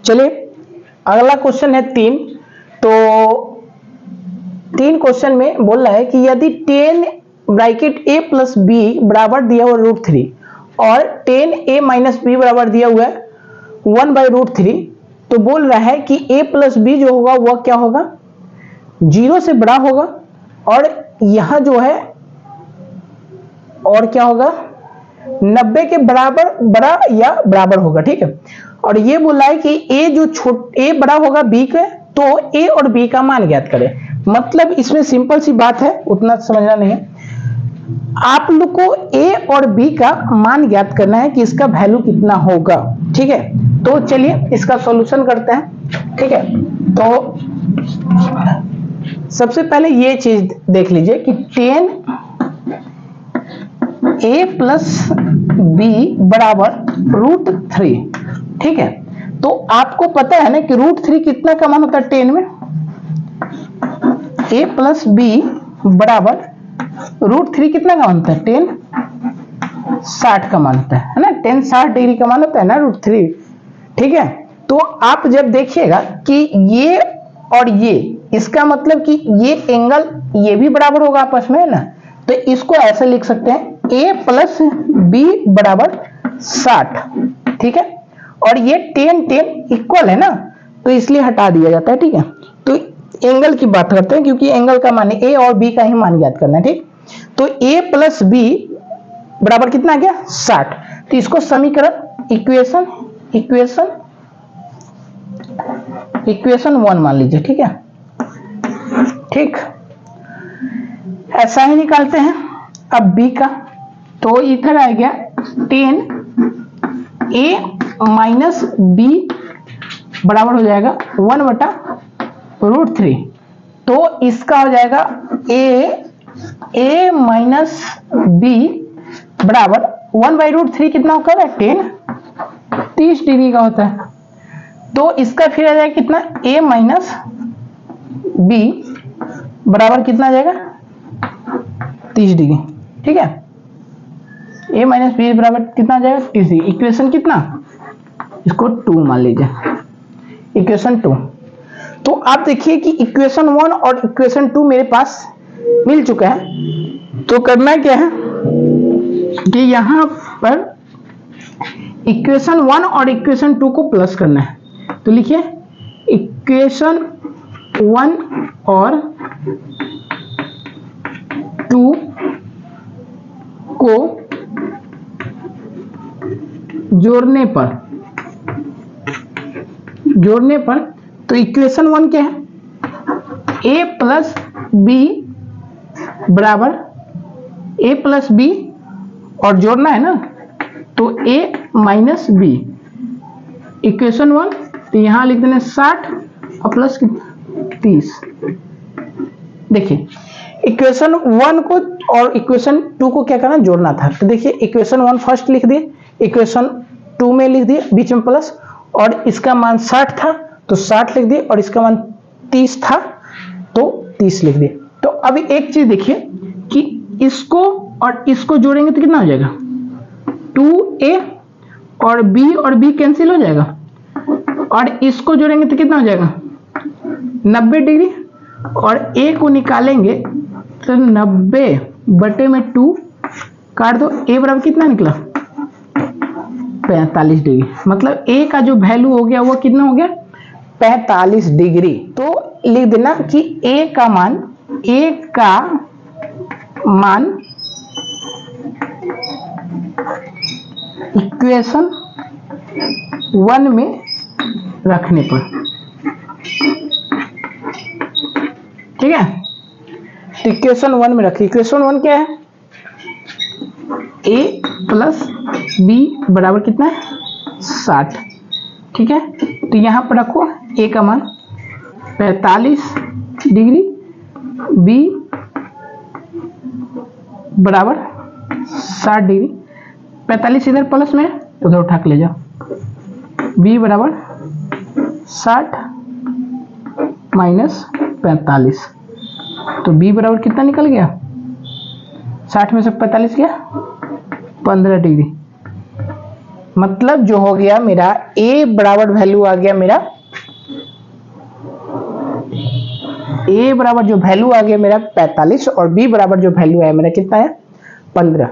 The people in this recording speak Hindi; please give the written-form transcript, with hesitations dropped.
चलिए अगला क्वेश्चन है 3। तो 3 क्वेश्चन में बोल रहा है कि यदि 10 ब्रैकेट a प्लस बी बराबर दिया हुआ √3 और 10a माइनस बी बराबर दिया हुआ है 1/√3, तो बोल रहा है कि a प्लस बी जो होगा वह क्या होगा, 0 से बड़ा होगा और यहां जो है और क्या होगा 90 के बराबर बड़ा या बराबर होगा। ठीक है, और ये बोला है कि a बड़ा होगा b के, तो a और b का मान ज्ञात करें। मतलब इसमें सिंपल सी बात है, उतना समझना नहीं है। आप लोग को a और b का मान ज्ञात करना है कि इसका वैल्यू कितना होगा। ठीक है, तो चलिए इसका सॉल्यूशन करते हैं। ठीक है, तो सबसे पहले ये चीज देख लीजिए कि 10a प्लस बी बराबर √3। ठीक है, तो आपको पता है ना कि √3 कितना का मान होता है 10 में, a प्लस बी बराबर √3 कितना का मान होता है 10 60 का मान होता है ना, 10 60 डिग्री का मान होता है ना √3। ठीक है, तो आप जब देखिएगा कि ये और ये, इसका मतलब कि ये एंगल ये भी बराबर होगा आपस में, है ना, तो इसको ऐसे लिख सकते हैं a प्लस बी बराबर 60। ठीक है, और ये 10 इक्वल है ना, तो इसलिए हटा दिया जाता है। ठीक है, तो एंगल की बात करते हैं क्योंकि एंगल का मान a और b का ही मान ज्ञात करना है। ठीक, तो a प्लस बी बराबर कितना आ गया 60। तो इसको समीकरण इक्वेशन 1 मान लीजिए। ठीक है, ठीक, ऐसा ही निकालते हैं। अब b का, तो इधर आ गया 10a माइनस बी बराबर हो जाएगा 1/√3। तो इसका हो जाएगा a माइनस बी बराबर 1/√3 कितना होता है 10 30 डिग्री का होता है। तो इसका फिर आ जाएगा कितना a माइनस बी बराबर कितना आ जाएगा 30 डिग्री। ठीक है, a माइनस बी बराबर कितना आ जाएगा 30 डिग्री। इक्वेशन कितना, इसको 2 मान लीजिए, इक्वेशन 2। तो आप देखिए कि इक्वेशन 1 और इक्वेशन 2 मेरे पास मिल चुका है। तो करना क्या है कि यहां पर इक्वेशन 1 और इक्वेशन 2 को प्लस करना है। तो लिखिए इक्वेशन 1 और 2 को जोड़ने पर तो इक्वेशन 1 क्या है, a प्लस बी बराबर a प्लस बी और जोड़ना है ना, तो a माइनस बी। इक्वेशन 1 तो यहां लिख देना 60 और प्लस 30। देखिए इक्वेशन 1 को और इक्वेशन 2 को क्या करना, जोड़ना था। तो देखिए इक्वेशन 1 फर्स्ट लिख दिए, इक्वेशन 2 में लिख दिए बीच में प्लस, और इसका मान 60 था तो 60 लिख दिए, और इसका मान 30 था तो 30 लिख दिए। तो अभी एक चीज देखिए कि इसको और इसको जोड़ेंगे तो कितना हो जाएगा 2a, और b कैंसिल हो जाएगा, और इसको जोड़ेंगे तो कितना हो जाएगा 90 डिग्री, और a को निकालेंगे तो 90/2 काट दो, a बराबर कितना निकला 45 डिग्री। मतलब a का जो वैल्यू हो गया वो कितना हो गया 45 डिग्री। तो लिख देना कि a का मान इक्वेशन 1 में रखने पर, ठीक है, इक्वेशन 1 में रखिए। इक्वेशन 1 क्या है, a प्लस बी बराबर कितना है 60। ठीक है, तो यहां पर रखो a का मान 45 डिग्री, b बराबर 60 डिग्री। 45 इधर प्लस में उधर उठा के ले जाओ, b बराबर 60 माइनस 45, तो b बराबर कितना निकल गया 60 में से 45 गया 15 डिग्री। मतलब जो हो गया मेरा a बराबर वैल्यू आ गया मेरा, a बराबर जो वैल्यू आ गया मेरा 45 और b बराबर जो वैल्यू है मेरा कितना है 15।